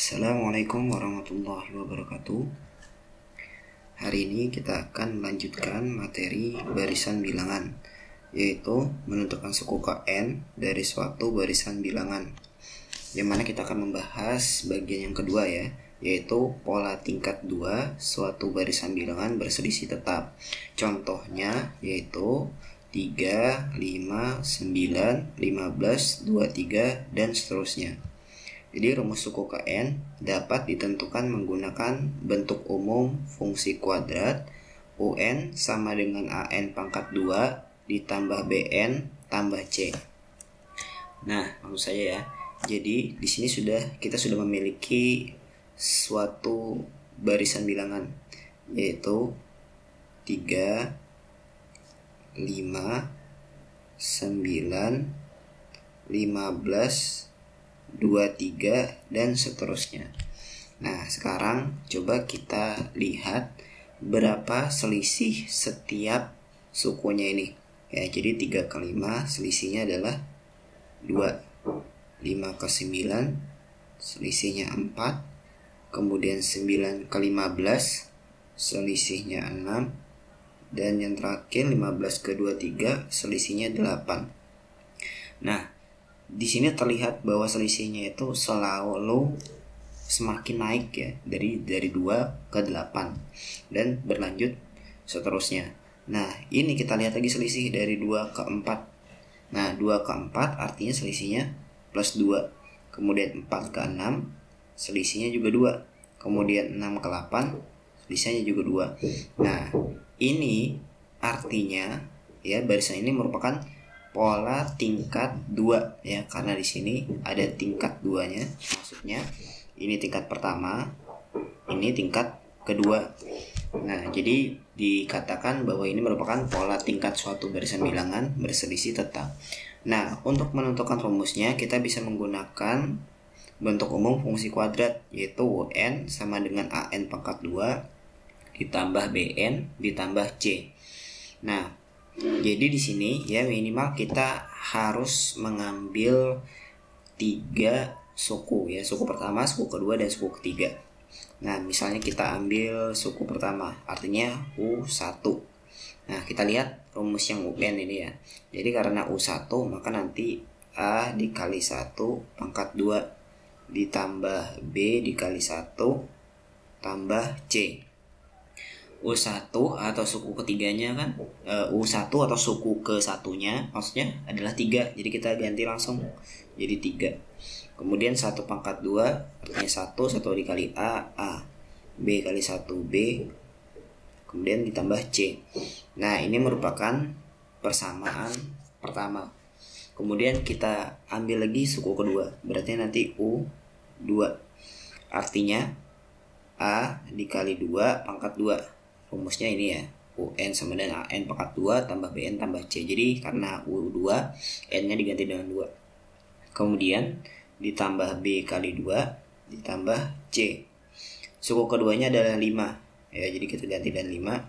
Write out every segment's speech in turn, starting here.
Assalamualaikum warahmatullahi wabarakatuh. Hari ini kita akan melanjutkan materi barisan bilangan, yaitu menentukan suku Kn dari suatu barisan bilangan, yang mana kita akan membahas bagian yang kedua ya, yaitu pola tingkat 2 suatu barisan bilangan berselisih tetap. Contohnya yaitu 3, 5, 9, 15, 23, dan seterusnya. Jadi rumus suku Kn dapat ditentukan menggunakan bentuk umum fungsi kuadrat UN sama dengan AN pangkat 2 ditambah BN tambah C. Nah, maksud saya ya. Jadi di sini kita sudah memiliki suatu barisan bilangan, yaitu 3, 5, 9, 15, 23, dan seterusnya. Nah, sekarang coba kita lihat berapa selisih setiap sukunya ini. Ya, jadi 3 ke 5 selisihnya adalah 2. 5 ke 9 selisihnya 4. Kemudian 9 ke 15 selisihnya 6. Dan yang terakhir 15 ke 23 selisihnya 8. Nah, di sini terlihat bahwa selisihnya itu selalu semakin naik ya, dari 2 ke 8 dan berlanjut seterusnya. Nah, ini kita lihat lagi selisih dari 2 ke 4. Nah, 2 ke 4 artinya selisihnya plus 2. Kemudian 4 ke 6 selisihnya juga 2. Kemudian 6 ke 8 selisihnya juga 2. Nah, ini artinya ya, barisan ini merupakan pola tingkat 2 ya, karena di sini ada tingkat 2-nya. Maksudnya ini tingkat pertama, ini tingkat kedua. Nah, jadi dikatakan bahwa ini merupakan pola tingkat suatu barisan bilangan berselisih tetap. Nah, untuk menentukan rumusnya kita bisa menggunakan bentuk umum fungsi kuadrat, yaitu UN sama dengan AN pangkat 2 ditambah BN ditambah C. Nah, jadi di sini ya minimal kita harus mengambil 3 suku ya, suku pertama, suku kedua, dan suku ketiga. Nah, misalnya kita ambil suku pertama, artinya U1. Nah, kita lihat rumus yang UN ini ya. Jadi karena U1 maka nanti A dikali 1 pangkat 2 ditambah B dikali 1 tambah C. U1 atau suku ketiganya kan U1 atau suku ke satunya maksudnya adalah 3. Jadi kita ganti langsung jadi 3. Kemudian 1 pangkat 2 artinya 1 dikali A B kali 1 B, kemudian ditambah C. Nah, ini merupakan persamaan pertama. Kemudian kita ambil lagi suku kedua, berarti nanti U2. Artinya A dikali 2 pangkat 2. Rumusnya ini ya, UN sama dengan AN pangkat 2 tambah BN tambah C. Jadi karena U2 N-nya diganti dengan 2. Kemudian ditambah B kali 2 ditambah C. Suku keduanya adalah 5 ya, jadi kita ganti dengan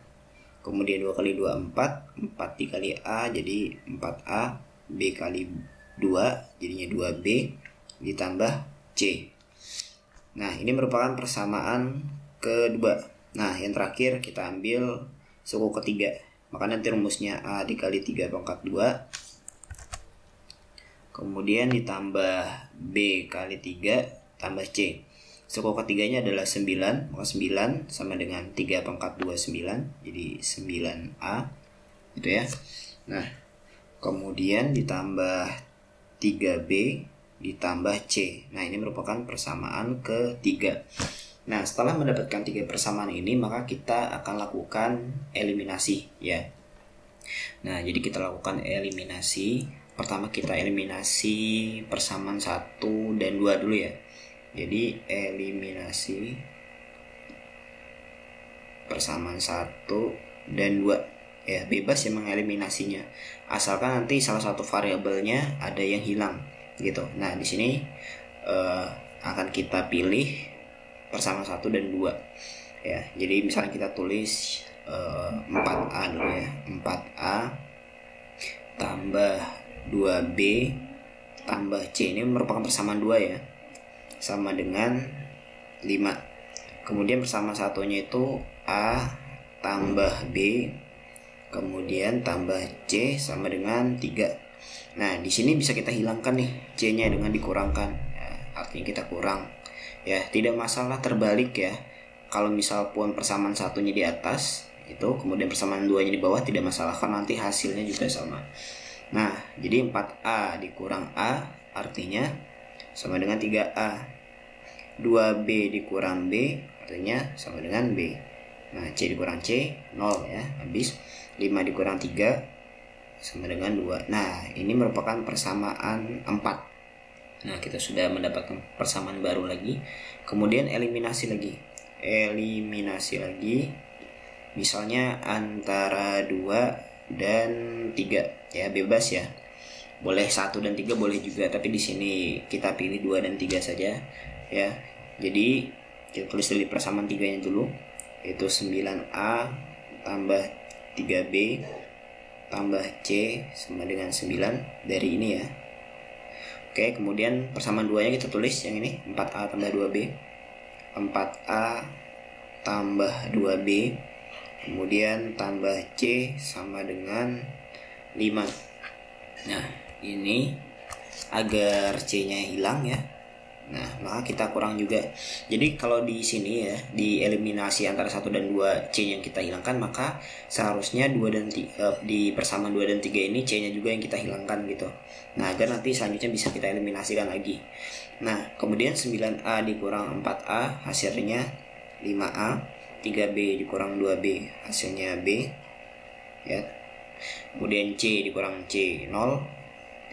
5. Kemudian 2 kali 2 4 dikali A jadi 4A, B kali 2 jadinya 2B ditambah C. Nah, ini merupakan persamaan kedua. Nah, yang terakhir kita ambil suku ketiga. Maka nanti rumusnya A dikali 3 pangkat 2. Kemudian ditambah B kali 3 tambah C. Suku ketiganya adalah 9. Maka 9 sama dengan 3 pangkat 2 9. Jadi 9A. Gitu ya. Nah, kemudian ditambah 3B ditambah C. Nah, ini merupakan persamaan ketiga. Nah, setelah mendapatkan 3 persamaan ini, maka kita akan lakukan eliminasi ya. Nah, jadi kita lakukan eliminasi. Pertama kita eliminasi persamaan 1 dan 2 dulu ya. Jadi eliminasi persamaan 1 dan 2 ya, bebas ya mengeliminasinya. Asalkan nanti salah satu variabelnya ada yang hilang gitu. Nah, di sini akan kita pilih persamaan 1 dan 2 ya. Jadi misalnya kita tulis 4A dulu ya. 4A tambah 2B tambah C, ini merupakan persamaan 2 ya, sama dengan 5. Kemudian persamaan satunya itu A tambah B, kemudian tambah C sama dengan 3. Nah, di sini bisa kita hilangkan nih C-nya dengan dikurangkan. Ya, artinya kita kurang. Ya, tidak masalah terbalik ya. Kalau misal pun persamaan satunya di atas, itu kemudian persamaan 2-nya di bawah, tidak masalah kan nanti hasilnya juga sama. Nah, jadi 4A dikurang A artinya sama dengan 3A. 2B dikurang B artinya sama dengan B. Nah, C dikurang C 0 ya, habis 5 dikurang 3 sama dengan 2. Nah, ini merupakan persamaan 4. Nah, kita sudah mendapatkan persamaan baru lagi. Kemudian eliminasi lagi. Misalnya antara 2 dan 3 ya, bebas ya. Boleh 1 dan 3 boleh juga, tapi di sini kita pilih 2 dan 3 saja ya. Jadi kita tulis dari persamaan 3-nya dulu, yaitu 9A tambah 3B tambah C sama dengan 9 dari ini ya. Oke, kemudian persamaan 2-nya kita tulis yang ini, 4A tambah 2B, 4A tambah 2B, kemudian tambah C sama dengan 5. Nah, ini agar C-nya hilang ya. Nah, maka kita kurang juga. Jadi kalau di sini ya, di eliminasi antara 1 dan 2 C yang kita hilangkan, maka seharusnya 2 dan 3, di persamaan 2 dan 3 ini C-nya juga yang kita hilangkan gitu. Nah, agar nanti selanjutnya bisa kita eliminasikan lagi. Nah, kemudian 9A dikurang 4A hasilnya 5A, 3B dikurang 2B hasilnya B ya. Kemudian C dikurang C 0,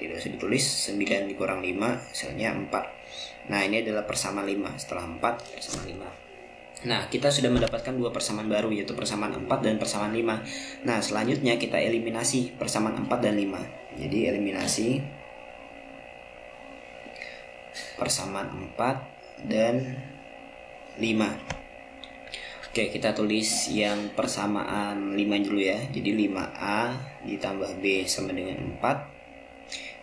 tidak usah ditulis. 9 dikurang 5 hasilnya 4. Nah, ini adalah persamaan 5. Setelah 4 persamaan 5. Nah, kita sudah mendapatkan 2 persamaan baru, yaitu persamaan 4 dan persamaan 5. Nah, selanjutnya kita eliminasi persamaan 4 dan 5. Jadi eliminasi persamaan 4 dan 5. Oke, kita tulis yang persamaan 5 dulu ya. Jadi 5A ditambah B sama dengan 4.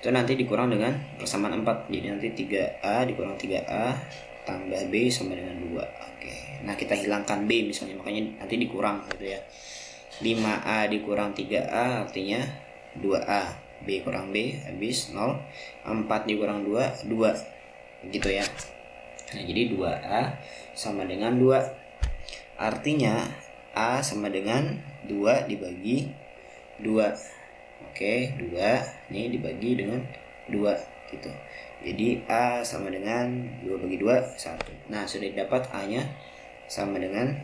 Itu nanti dikurang dengan persamaan 4. Jadi nanti 3A dikurang 3A tambah B sama dengan 2. Oke. Nah, kita hilangkan B misalnya, makanya nanti dikurang gitu ya. 5A dikurang 3A artinya 2A. B kurang B habis 0. 4 dikurang 2 2. Gitu ya. Nah, jadi 2A sama dengan 2. Artinya A sama dengan 2 dibagi 2. Oke, 2 ini dibagi dengan 2 gitu. Jadi A sama dengan 2 bagi 2 1. Nah, sudah dapat A-nya sama dengan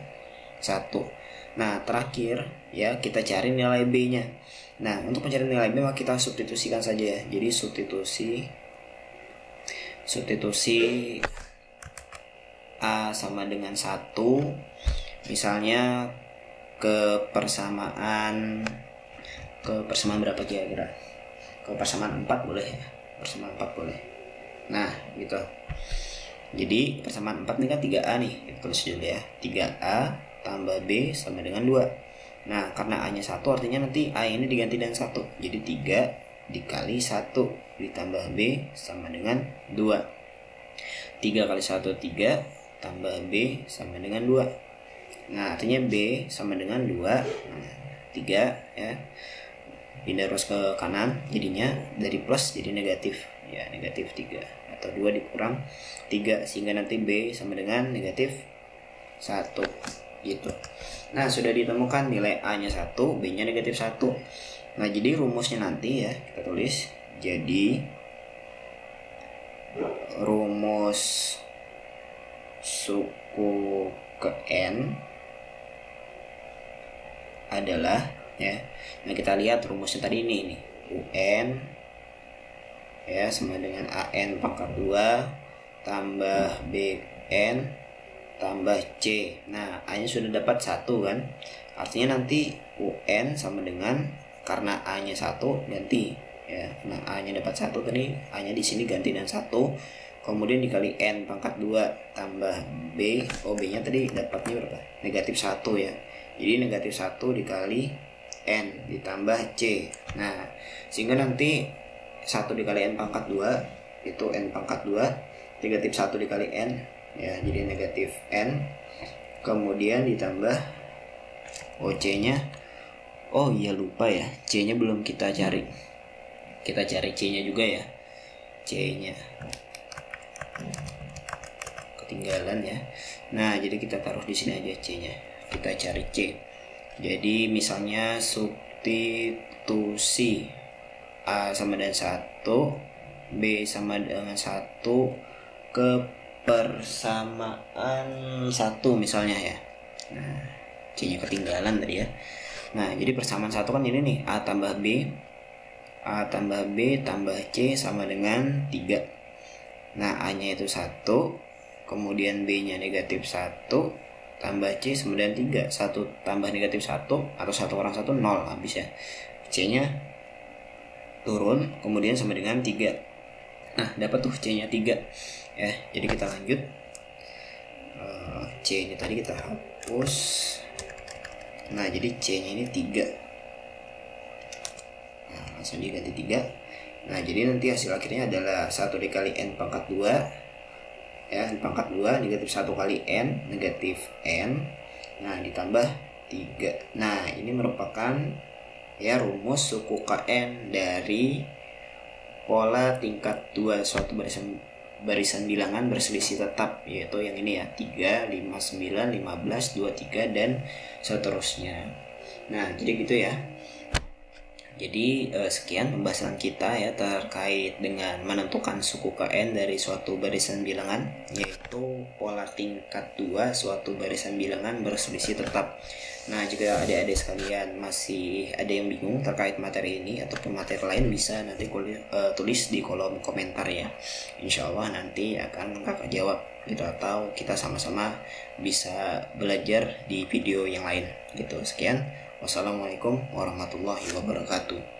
1. Nah, terakhir ya, kita cari nilai B-nya. Nah, untuk mencari nilai B maka kita substitusikan saja ya. Jadi substitusi A sama dengan 1 misalnya ke persamaan berapa kira-kira? Ke persamaan 4 boleh ya. Persamaan 4 boleh. Nah, gitu. Jadi persamaan 4 ini kan 3A nih. Kita tulis dulu ya. 3A tambah B sama dengan 2. Nah, karena A-nya 1 artinya nanti A ini diganti dengan 1. Jadi 3 dikali 1 ditambah B sama dengan 2. 3 kali 1 3 tambah B sama dengan 2. Nah, artinya B sama dengan 2. Nah, 3 ya. Pindah terus ke kanan, jadinya dari plus jadi negatif ya, negatif 3 atau 2 dikurang 3, sehingga nanti B sama dengan negatif 1 gitu. Nah, sudah ditemukan nilai A nya 1, B nya negatif 1. Nah, jadi rumusnya nanti ya kita tulis. Jadi rumus suku ke N adalah ya. Nah, kita lihat rumusnya tadi ini nih. UN ya sama dengan AN pangkat 2 tambah BN tambah C. Nah, A nya sudah dapat 1 kan. Artinya nanti UN sama dengan, karena A nya 1 ganti ya. Nah, A nya dapat 1 tadi, A nya di sini ganti dengan 1. Kemudian dikali N pangkat 2 tambah B. Oh, B nya tadi dapatnya berapa? Negatif 1 ya. Jadi negatif 1 dikali N ditambah C. Nah, sehingga nanti 1 dikali N pangkat 2 itu N pangkat 2, negatif 1 dikali N ya, jadi negatif N, kemudian ditambah OC-nya. Oh iya, lupa ya, C-nya belum kita cari. Kita cari C-nya juga ya. C-nya ketinggalan ya. Nah, jadi kita taruh di sini aja C-nya. Kita cari C. Jadi misalnya substitusi A sama dengan 1, B sama dengan 1 ke persamaan 1 misalnya ya. Nah, C-nya ketinggalan tadi ya. Nah, jadi persamaan 1 kan ini nih, A tambah B tambah C sama dengan 3. Nah, A-nya itu 1, kemudian B-nya negatif 1, tambah C sama dengan 3. 1 tambah negatif 1 atau 1 kurang 1, 0 habis ya. C-nya turun, kemudian sama dengan 3. Nah, dapat tuh C-nya 3 ya. Jadi kita lanjut. C-nya tadi kita hapus. Nah, jadi C-nya ini 3. Nah, langsung diganti 3. Nah, jadi nanti hasil akhirnya adalah 1 dikali N pangkat 2 ya, N pangkat 2 negatif 1 kali N, negatif N. Nah, ditambah 3. Nah, ini merupakan ya rumus suku KN dari pola tingkat 2 suatu barisan bilangan berselisih tetap, yaitu yang ini ya, 3, 5, 9, 15, 23 dan seterusnya. Nah, jadi gitu ya. Jadi sekian pembahasan kita ya terkait dengan menentukan suku KN dari suatu barisan bilangan, yaitu pola tingkat 2 suatu barisan bilangan berselisih tetap. Nah, jika adik-adik sekalian masih ada yang bingung terkait materi ini ataupun materi lain, bisa nanti tulis di kolom komentar ya. Insya Allah nanti akan kakak jawab gitu, atau kita sama-sama bisa belajar di video yang lain gitu. Sekian. Wassalamualaikum warahmatullahi wabarakatuh.